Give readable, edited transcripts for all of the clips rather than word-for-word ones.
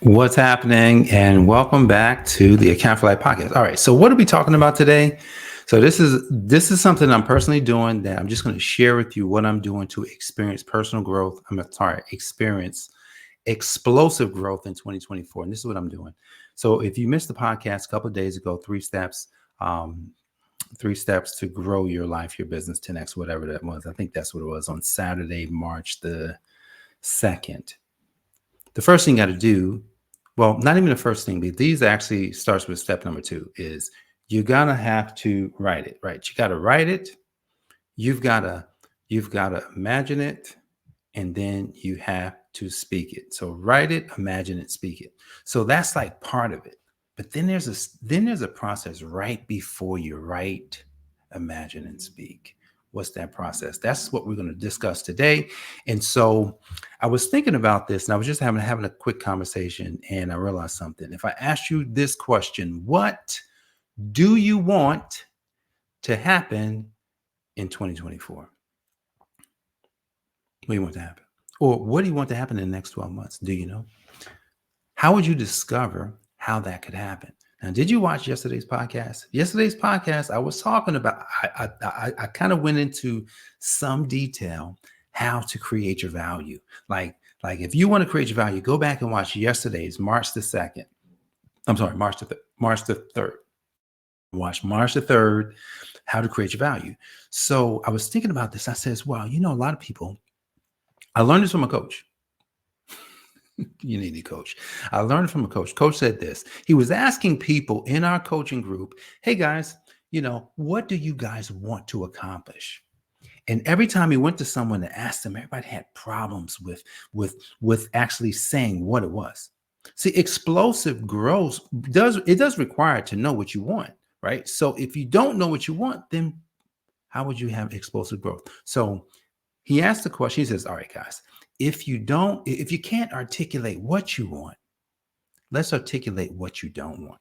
What's happening? And welcome back to the I AFYL Podcast. All right. So what are we talking about today? So this is something I'm personally doing that I'm just going to share with you what I'm doing to experience personal growth. Experience explosive growth in 2024. And this is what I'm doing. So if you missed the podcast a couple of days ago, um, 3 steps to grow your life, your business, 10x, whatever that was. I think that's what it was on Saturday, March the 2nd. The first thing you got to do, well, not even the first thing, but these actually starts with step number 2 is you gotta have to write it, right? You gotta write it. You've gotta imagine it, and then you have to speak it. So write it, imagine it, speak it. So that's like part of it. But then there's a process right before you write, imagine, and speak. What's that process? That's what we're going to discuss today. And so I was thinking about this, and I was just having a quick conversation, and I realized something. If I asked you this question, what do you want to happen in 2024? What do you want to happen? Or what do you want to happen in the next 12 months? Do you know? How would you discover how that could happen? Now, did you watch yesterday's podcast? Yesterday's podcast, I was talking about, I kind of went into some detail how to create your value. Like if you want to create your value, go back and watch yesterday's March the 2nd. I'm sorry, March the 3rd. Watch March the 3rd, how to create your value. So I was thinking about this. I says, well, a lot of people, I learned this from a coach. You need a coach. I learned from a coach. Coach said this. He was asking people in our coaching group, hey guys, what do you guys want to accomplish? And every time he went to someone to ask them, everybody had problems with actually saying what it was. See, explosive growth does require to know what you want, right? So if you don't know what you want, then how would you have explosive growth? So he asked the question. He says, all right, guys, if you can't articulate what you want, let's articulate what you don't want.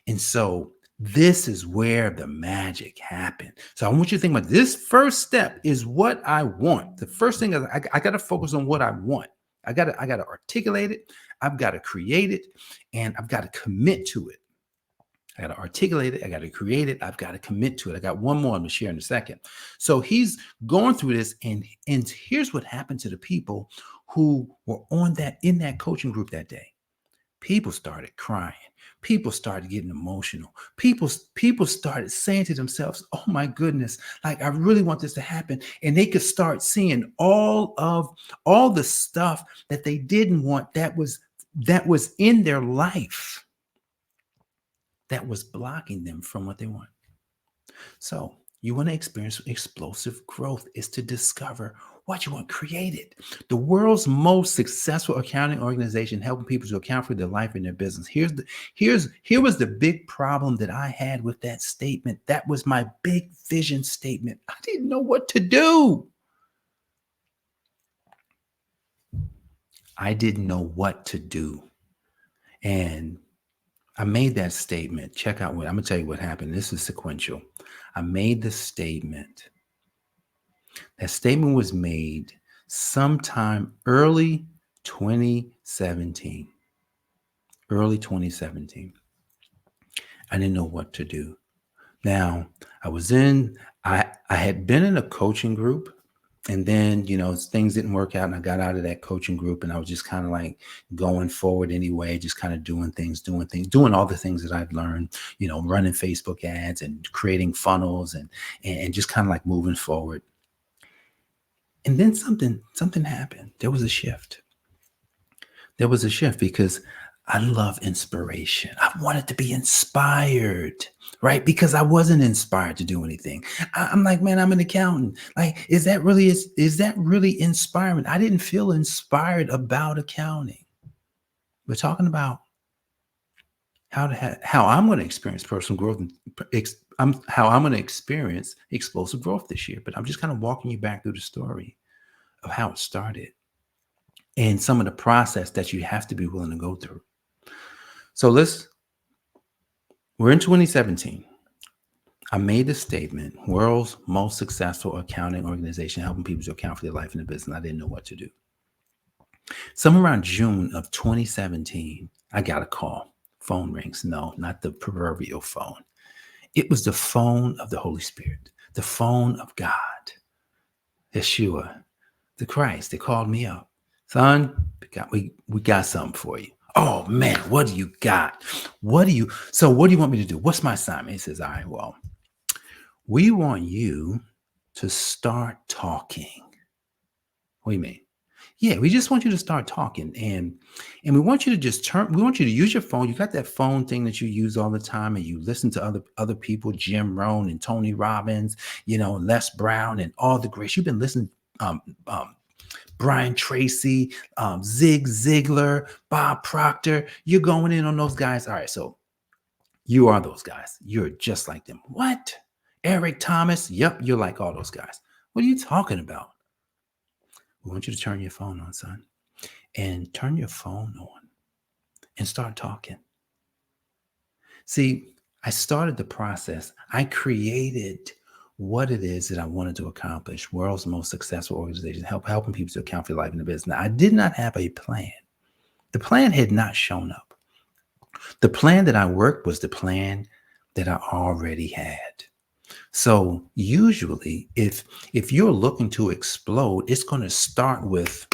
And so this is where the magic happened. So I want you to think about this first step is what I want. The first thing is I got to focus on what I want. I got to articulate it. I've got to create it, and I've got to commit to it. I got to articulate it. I got to create it. I've got to commit to it. I got one more I'm going to share in a second. So he's going through this, and here's what happened to the people who were in that coaching group that day. People started crying. People started getting emotional. People started saying to themselves, oh my goodness, like I really want this to happen. And they could start seeing all the stuff that they didn't want that was in their life that was blocking them from what they want. So you want to experience explosive growth is to discover what you want, create it. The world's most successful accounting organization helping people to account for their life and their business. Here was the big problem that I had with that statement. That was my big vision statement. I didn't know what to do. I didn't know what to do. And I made that statement. Check out I'm going to tell you what happened. This is sequential. I made the statement. That statement was made sometime early 2017. Early 2017. I didn't know what to do. Now, I had been in a coaching group. And then, things didn't work out and I got out of that coaching group and I was just kind of like going forward anyway, just kind of doing all the things that I've learned, running Facebook ads and creating funnels and just kind of like moving forward. And then something happened. There was a shift. Because I love inspiration. I wanted to be inspired, right? Because I wasn't inspired to do anything. I'm like, man, I'm an accountant. Like, is that really inspiring? I didn't feel inspired about accounting. We're talking about how I'm going to experience personal growth, how I'm going to experience explosive growth this year. But I'm just kind of walking you back through the story of how it started and some of the process that you have to be willing to go through. So we're in 2017. I made the statement, world's most successful accounting organization helping people to account for their life and their business. I didn't know what to do. Somewhere around June of 2017, I got a call. Phone rings. No, not the proverbial phone. It was the phone of the Holy Spirit, the phone of God, Yeshua, the Christ. They called me up. Son, we got something for you. Oh man, what do you got? What do you want me to do? What's my assignment? He says, all right, well, we want you to start talking. What do you mean? Yeah, we just want you to start talking, and we want you to we want you to use your phone. You got that phone thing that you use all the time, and you listen to other people, Jim Rohn and Tony Robbins, Les Brown and all the greats. You've been listening, um, um, Brian Tracy, Zig Ziglar, Bob Proctor. You're going in on those guys. All right, so you are those guys. You're just like them. What? Eric Thomas? Yep, you're like all those guys. What are you talking about? We want you to turn your phone on, son, and turn your phone on and start talking. See, I started the process. I created what it is that I wanted to accomplish. World's most successful organization, helping people to account for their life in the business. Now, I did not have a plan. The plan had not shown up. The plan that I worked was the plan that I already had. So usually, if you're looking to explode, it's going to start with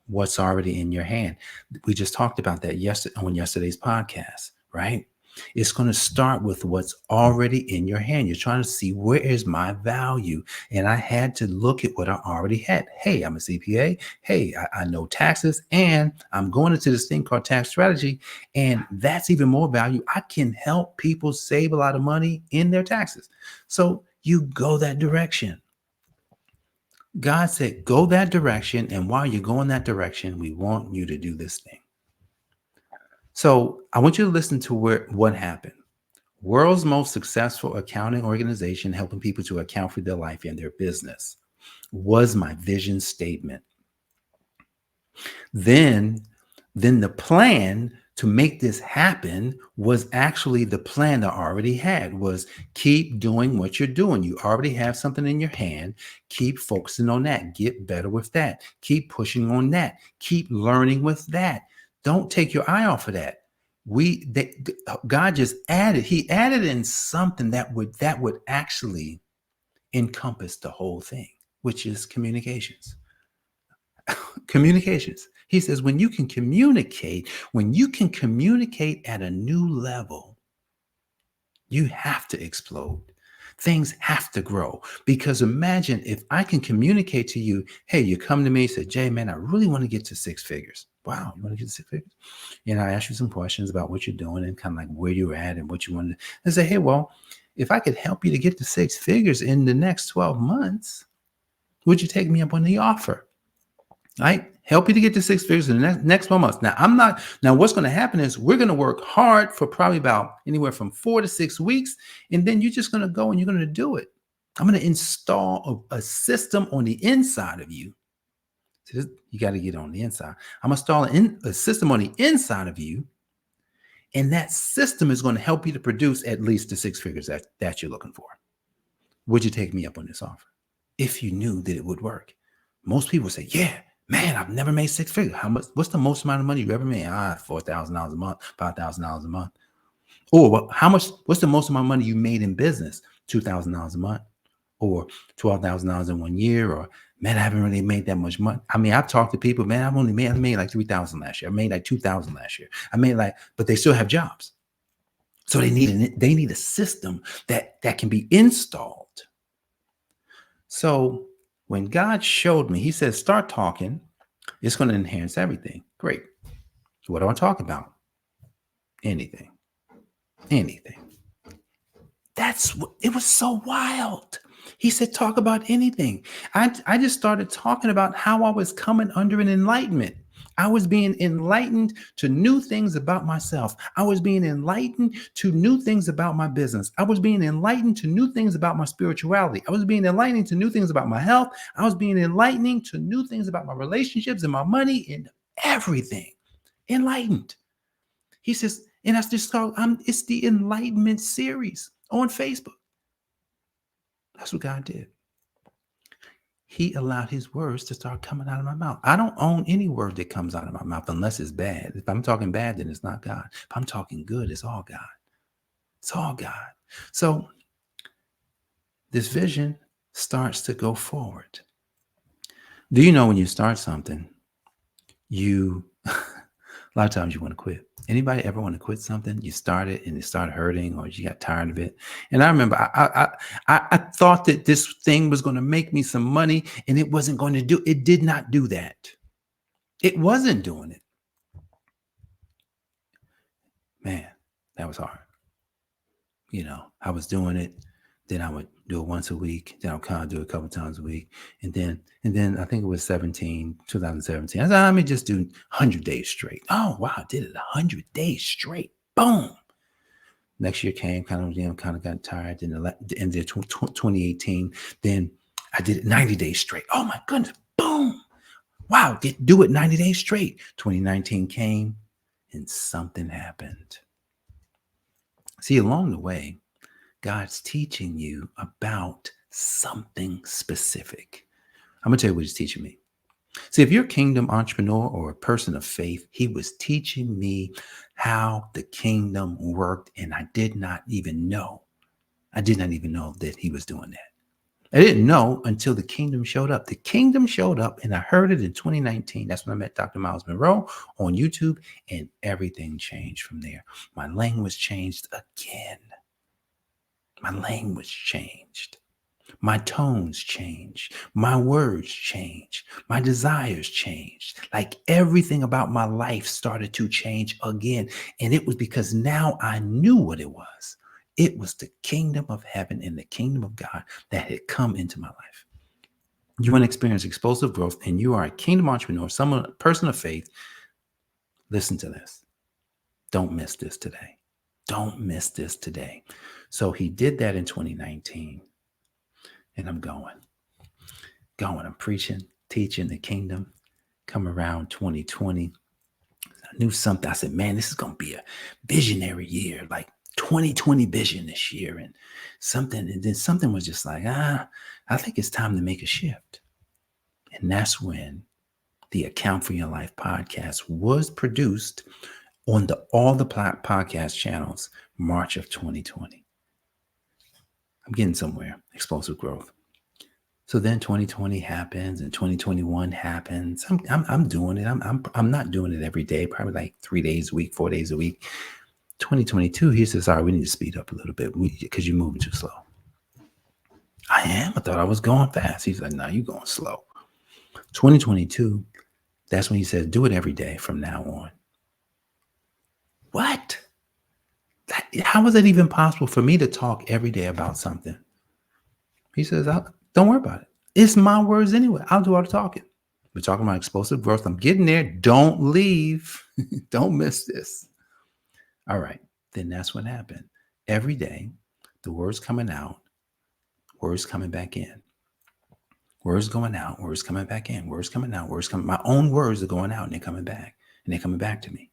what's already in your hand. We just talked about that on yesterday's podcast, right? It's going to start with what's already in your hand. You're trying to see, where is my value? And I had to look at what I already had. Hey, I'm a CPA. Hey, I know taxes, and I'm going into this thing called tax strategy. And that's even more value. I can help people save a lot of money in their taxes. So you go that direction. God said, go that direction. And while you're going that direction, we want you to do this thing. So I want you to listen to what happened. World's most successful accounting organization, helping people to account for their life and their business, was my vision statement. Then the plan to make this happen was actually the plan I already had, was keep doing what you're doing. You already have something in your hand. Keep focusing on that. Get better with that. Keep pushing on that. Keep learning with that. Don't take your eye off of that. God just he added in something that would actually encompass the whole thing, which is communications. Communications. He says, when you can communicate at a new level, you have to explode. Things have to grow. Because imagine if I can communicate to you, hey, you come to me and say, Jay, man, I really want to get to six figures. Wow, you want to get to six figures? I ask you some questions about what you're doing and kind of like where you're at and what you want to, and say, hey, well, if I could help you to get to six figures in the next 12 months, would you take me up on the offer? Right? Help you to get to six figures in the next 12 months. Now what's going to happen is we're going to work hard for probably about anywhere from 4 to 6 weeks. And then you're just going to go and you're going to do it. I'm going to install a system on the inside of you. So you got to get on the inside. I'm going to install a system on the inside of you. And that system is going to help you to produce at least the six figures that you're looking for. Would you take me up on this offer? If you knew that it would work. Most people say, yeah, man, I've never made six figures. How much? What's the most amount of money you ever made? $4,000 a month, $5,000 a month. Or what's the most amount of money you made in business? $2,000 a month, or $12,000 in 1 year, or man, I haven't really made that much money. I mean, I've talked to people, man, I made like 3,000 last year. I made like 2,000 last year. But they still have jobs. So they need a system that can be installed. So when God showed me, he said, start talking. It's going to enhance everything. Great. So what do I talk about? Anything. It was so wild. He said, talk about anything. I just started talking about how I was coming under an enlightenment. I was being enlightened to new things about myself. I was being enlightened to new things about my business. I was being enlightened to new things about my spirituality. I was being enlightened to new things about my health. I was being enlightened to new things about my relationships and my money and everything. Enlightened. He says, and that's just called, it's the Enlightenment series on Facebook. That's what God did. he allowed his words to start coming out of my mouth. I don't own any word that comes out of my mouth unless it's bad. If I'm talking bad, then it's not God. If I'm talking good, it's all God. It's all God. So this vision starts to go forward. Do you know when you start something, you a lot of times you want to quit. Anybody ever want to quit something? You started and it started hurting, or you got tired of it. And I remember I thought that this thing was going to make me some money, and it wasn't going to do. It did not do that. It wasn't doing it. Man, that was hard. I was doing it. Then I would do it once a week. Then I would kind of do it a couple times a week. And then I think it was 2017. I said, let me just do 100 days straight. Oh, wow. I did it 100 days straight. Boom. Next year came, kind of got tired. Then the end of 2018, then I did it 90 days straight. Oh my goodness. Boom. Wow. Do it 90 days straight. 2019 came and something happened. See, along the way, God's teaching you about something specific. I'm going to tell you what he's teaching me. See, if you're a kingdom entrepreneur or a person of faith, he was teaching me how the kingdom worked, and I did not even know. I did not even know that he was doing that. I didn't know until the kingdom showed up. The kingdom showed up, and I heard it in 2019. That's when I met Dr. Miles Monroe on YouTube, and everything changed from there. My language changed again. My language changed. My tones changed. My words changed. My desires changed. Like everything about my life started to change again. And it was because now I knew what it was. It was the kingdom of heaven and the kingdom of God that had come into my life. You want to experience explosive growth, and you are a kingdom entrepreneur, a person of faith. Listen to this. Don't miss this today. Don't miss this today. So he did that in 2019. And I'm going. I'm preaching, teaching the kingdom. Come around 2020. I knew something. I said, man, this is going to be a visionary year, like 2020 vision this year. And then something was just like, I think it's time to make a shift. And that's when the Account for Your Life podcast was produced on all the podcast channels, March of 2020. I'm getting somewhere. Explosive growth. So then 2020 happens and 2021 happens. I'm doing it. I'm not doing it every day, probably like 3 days a week, 4 days a week. 2022, he says, all right, we need to speed up a little bit because you're moving too slow. I am. I thought I was going fast. He's like, no, you're going slow. 2022, that's when he says, do it every day from now on. What? How is it even possible for me to talk every day about something? He says, don't worry about it. It's my words anyway. I'll do all the talking. We're talking about explosive growth. I'm getting there. Don't leave. Don't miss this. All right. Then that's what happened. Every day, the words coming out, words coming back in. Words going out, words coming back in, words coming out, words coming. My own words are going out and they're coming back. And they're coming back to me.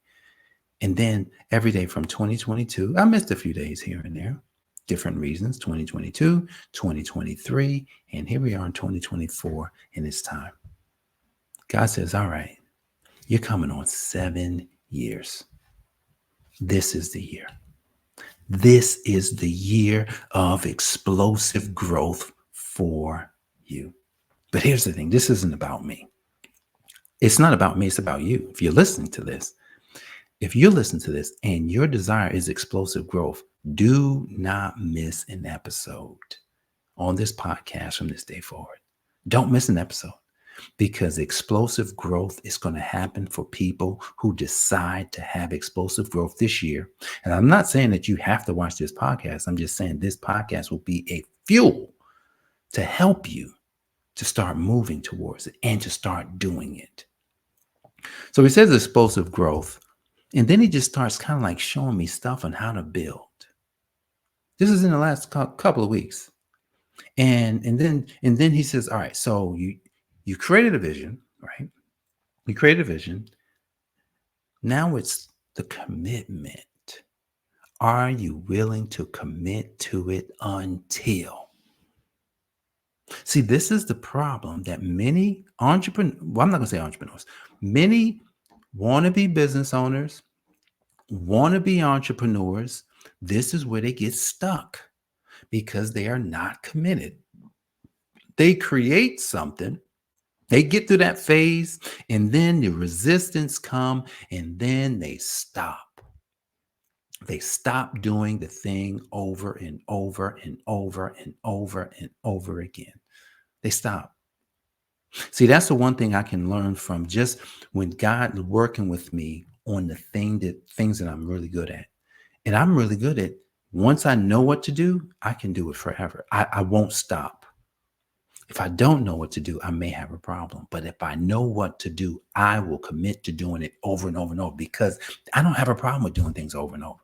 And then every day from 2022, I missed a few days here and there. Different reasons, 2022, 2023, and here we are in 2024, and it's time. God says, all right, you're coming on 7 years. This is the year. This is the year of explosive growth for you. But here's the thing. This isn't about me. It's not about me. It's about you. If you're listening to this, and your desire is explosive growth, do not miss an episode on this podcast from this day forward. Don't miss an episode, because explosive growth is going to happen for people who decide to have explosive growth this year. And I'm not saying that you have to watch this podcast. I'm just saying this podcast will be a fuel to help you to start moving towards it and to start doing it. So he says explosive growth. And then he just starts kind of like showing me stuff on how to build. This is in the last couple of weeks. And then he says, all right, so you created a vision, right? You created a vision. Now it's the commitment. Are you willing to commit to it until? See, this is the problem that many entrepreneurs, well, I'm not going to say entrepreneurs, many wannabe business owners, wannabe entrepreneurs, this is where they get stuck because they are not committed. They create something, they get through that phase, and then the resistance come, and then they stop. They stop doing the thing over and over and over and over and over again. They stop. See, that's the one thing I can learn from just when God working with me on the things that I'm really good at. And I'm really good at, once I know what to do, I can do it forever. I won't stop. If I don't know what to do, I may have a problem. But if I know what to do, I will commit to doing it over and over and over because I don't have a problem with doing things over and over.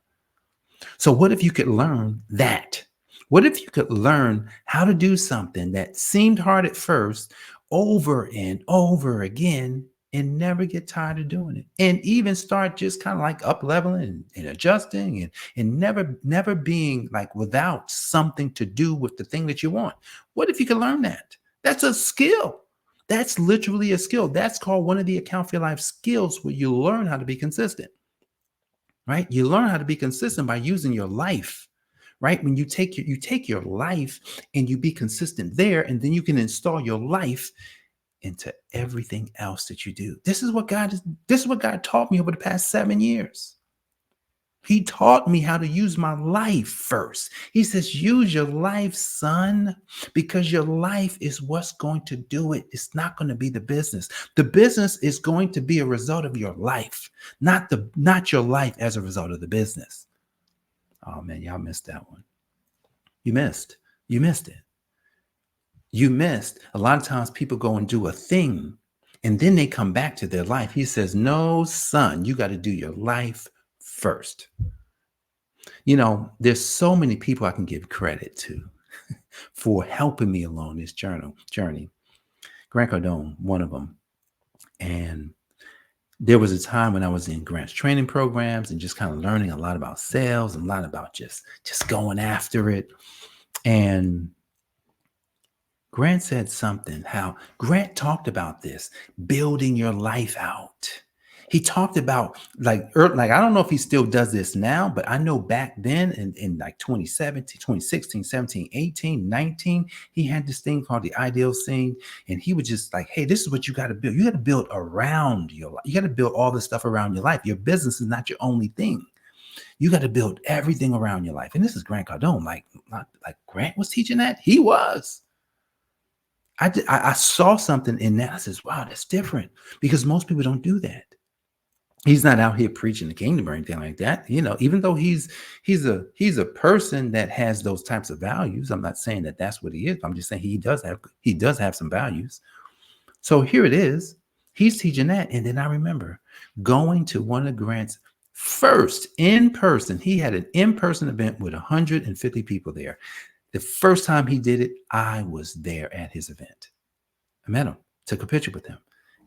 So what if you could learn that? What if you could learn how to do something that seemed hard at first over and over again and never get tired of doing it? And even start just kind of like up leveling and adjusting and never being like without something to do with the thing that you want. What if you could learn that? That's a skill. That's literally a skill. That's called one of the Account for Your Life skills where you learn how to be consistent. Right? You learn how to be consistent by using your life, right? When you take your life and you be consistent there, and then you can install your life into everything else that you do. This is what God taught me over the past 7 years. He taught me how to use my life first. He says, use your life, son, because your life is what's going to do it. It's not going to be the business. The business is going to be a result of your life, not your life as a result of the business. Oh man, y'all missed that one. You missed. You missed it. You missed. A lot of times people go and do a thing and then they come back to their life. He says, no, son, you got to do your life first. You know, there's so many people I can give credit to for helping me along this journey. Grant Cardone, one of them. And there was a time when I was in Grant's training programs and just kind of learning a lot about sales and a lot about just going after it. And Grant said something, how Grant talked about this, building your life out. He talked about like I don't know if he still does this now, but I know back then in like 2017, 2016, 17, 18, 19, he had this thing called the ideal scene. And he was just like, hey, this is what you got to build. You got to build around your life. You got to build all this stuff around your life. Your business is not your only thing. You got to build everything around your life. And this is Grant Cardone. Like Grant was teaching that. He was. I saw something in that. I says, wow, that's different because most people don't do that. He's not out here preaching the kingdom or anything like that. You know, even though he's a person that has those types of values. I'm not saying that that's what he is. I'm just saying he does have some values. So here it is. He's teaching that. And then I remember going to one of Grant's first in person. He had an in-person event with 150 people there. The first time he did it, I was there at his event. I met him, took a picture with him,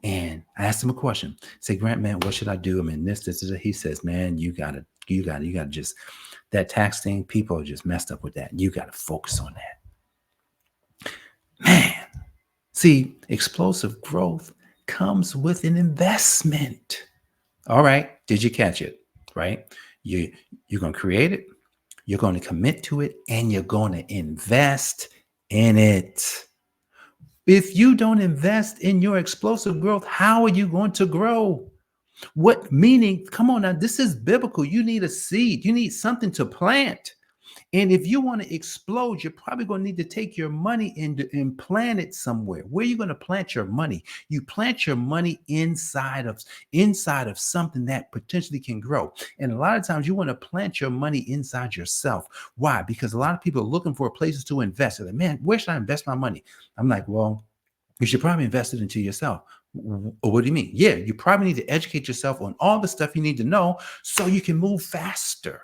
and I asked him a question. Say, Grant, man, what should I do? I mean, this. He says, man, you gotta just, that tax thing, people are just messed up with that. You gotta focus on that. Man, see, explosive growth comes with an investment. All right, did you catch it? Right? You're gonna create it. You're going to commit to it and you're going to invest in it. If you don't invest in your explosive growth, how are you going to grow? What meaning? Come on now, this is biblical. You need a seed. You need something to plant. And if you want to explode, you're probably going to need to take your money and plant it somewhere. Where are you going to plant your money? You plant your money inside of something that potentially can grow. And a lot of times you want to plant your money inside yourself. Why? Because a lot of people are looking for places to invest. They're like, man, where should I invest my money? I'm like, well, you should probably invest it into yourself. What do you mean? Yeah, you probably need to educate yourself on all the stuff you need to know so you can move faster.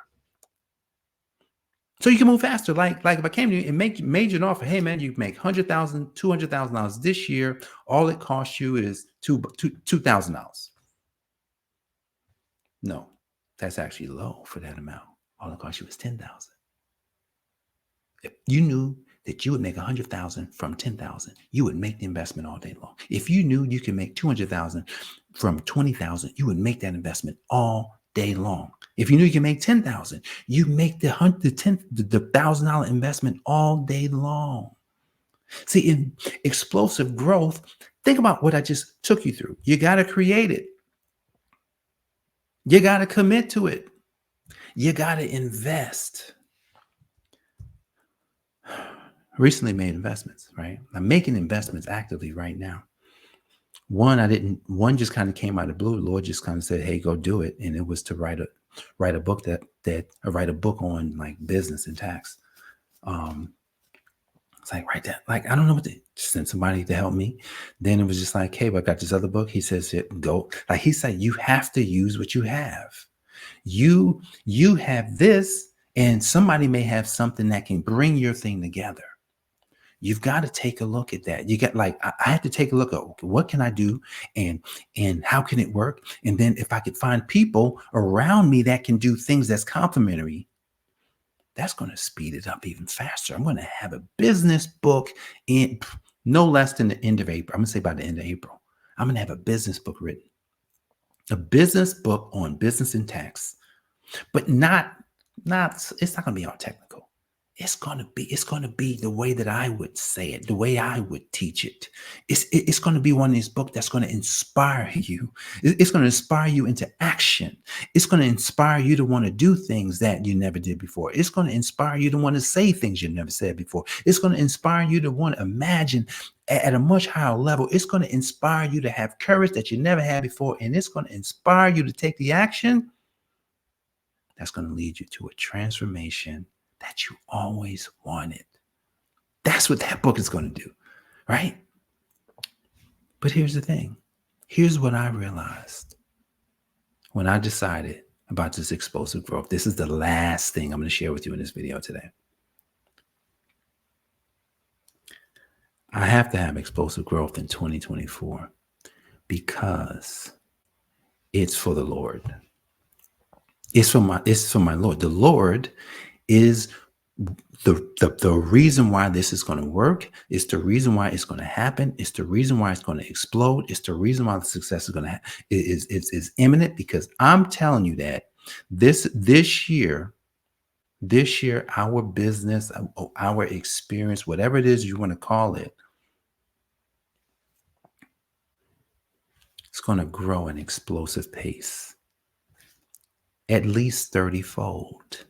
So you can move faster. Like if I came to you and made you an offer, hey man, you make $100,000, $200,000 this year. All it costs you is $2,000. No, that's actually low for that amount. All it costs you is $10,000. If you knew that you would make 100,000 from 10,000, you would make the investment all day long. If you knew you could make 200,000 from 20,000, you would make that investment all day long. If you knew you could make 10,000, you make the $1,000 investment all day long. See, in explosive growth, think about what I just took you through. You got to create it. You got to commit to it. You got to invest. Recently made investments, right? I'm making investments actively right now. One just kind of came out of the blue. The Lord just kind of said, hey, go do it. And it was to write a book write a book on like business and tax. It's like, write that. Like, I don't know what to send somebody to help me. Then it was just like, hey, but I got this other book. He says, go. Like he said, you have to use what you have. You have this, and somebody may have something that can bring your thing together. You've got to take a look at that. You got like, I have to take a look at, okay, what can I do and how can it work? And then if I could find people around me that can do things that's complementary, that's going to speed it up even faster. I'm going to have a business book in no less than the end of April. I'm going to say by the end of April, I'm going to have a business book written, a business book on business and tax, but it's not going to be all technical. It's going to be the way that I would say it, the way I would teach it. It's going to be one of these books that's going to inspire you. It's going to inspire you into action. It's going to inspire you to want to do things that you never did before. It's going to inspire you to want to say things you never said before. It's going to inspire you to want to imagine at a much higher level. It's going to inspire you to have courage that you never had before. And it's going to inspire you to take the action that's going to lead you to a transformation that you always wanted. That's what that book is going to do, right? But here's the thing. Here's what I realized when I decided about this explosive growth. This is the last thing I'm going to share with you in this video today. I have to have explosive growth in 2024 because it's for the Lord. It's for my Lord. The Lord is the reason why this is going to work. It's the reason why it's going to happen. It's the reason why it's going to explode. It's the reason why the success is going to is imminent, because I'm telling you that this year, our business, our experience, whatever it is you want to call it, it's going to grow an explosive pace, at least 30-fold.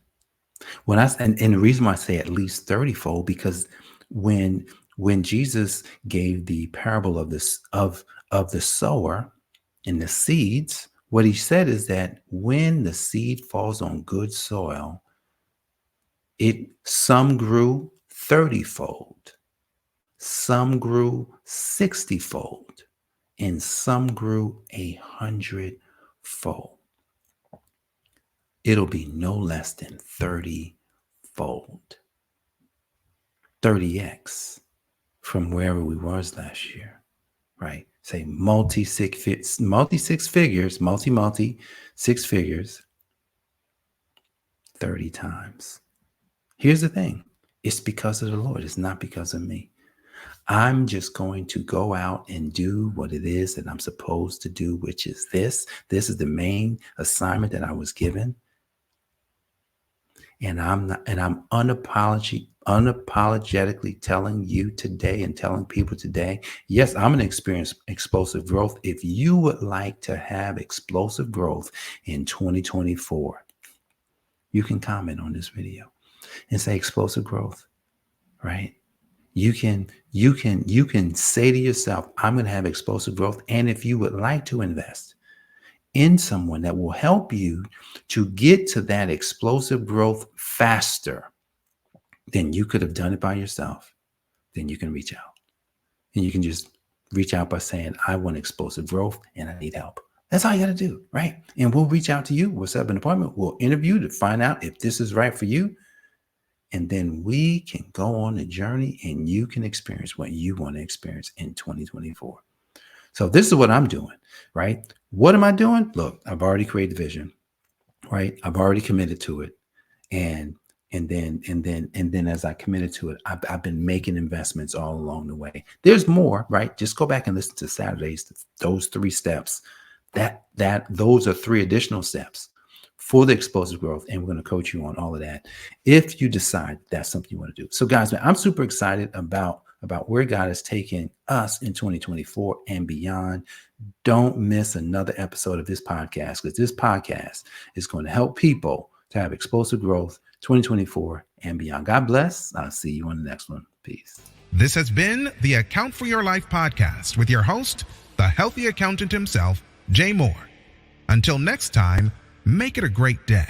And the reason why I say at least 30-fold, because when Jesus gave the parable of the sower and the seeds, what he said is that when the seed falls on good soil, some grew 30-fold, some grew 60-fold, and some grew 100-fold. It'll be no less than 30-fold, 30x from wherever we was last year, right? Say multi six figures, 30 times. Here's the thing. It's because of the Lord. It's not because of me. I'm just going to go out and do what it is that I'm supposed to do, which is this. This is the main assignment that I was given. And I'm unapologetically telling you today and telling people today, yes, I'm going to experience explosive growth. If you would like to have explosive growth in 2024, you can comment on this video and say explosive growth, right? You can say to yourself, I'm going to have explosive growth. And if you would like to invest in someone that will help you to get to that explosive growth faster than you could have done it by yourself, then you can reach out. And you can just reach out by saying, I want explosive growth and I need help. That's all you got to do, right? And we'll reach out to you. We'll set up an appointment. We'll interview to find out if this is right for you. And then we can go on the journey and you can experience what you want to experience in 2024. So this is what I'm doing, right? What am I doing? Look, I've already created the vision, right? I've already committed to it. And And then as I committed to it, I've been making investments all along the way. There's more, right? Just go back and listen to Saturdays, those 3 steps. Those are 3 additional steps for the explosive growth. And we're going to coach you on all of that if you decide that's something you want to do. So guys, man, I'm super excited about where God is taking us in 2024 and beyond. Don't miss another episode of this podcast, because this podcast is going to help people to have explosive growth 2024 and beyond. God bless. I'll see you on the next one. Peace. This has been the Account for Your Life podcast with your host, the healthy accountant himself, Jay Moore. Until next time, make it a great day.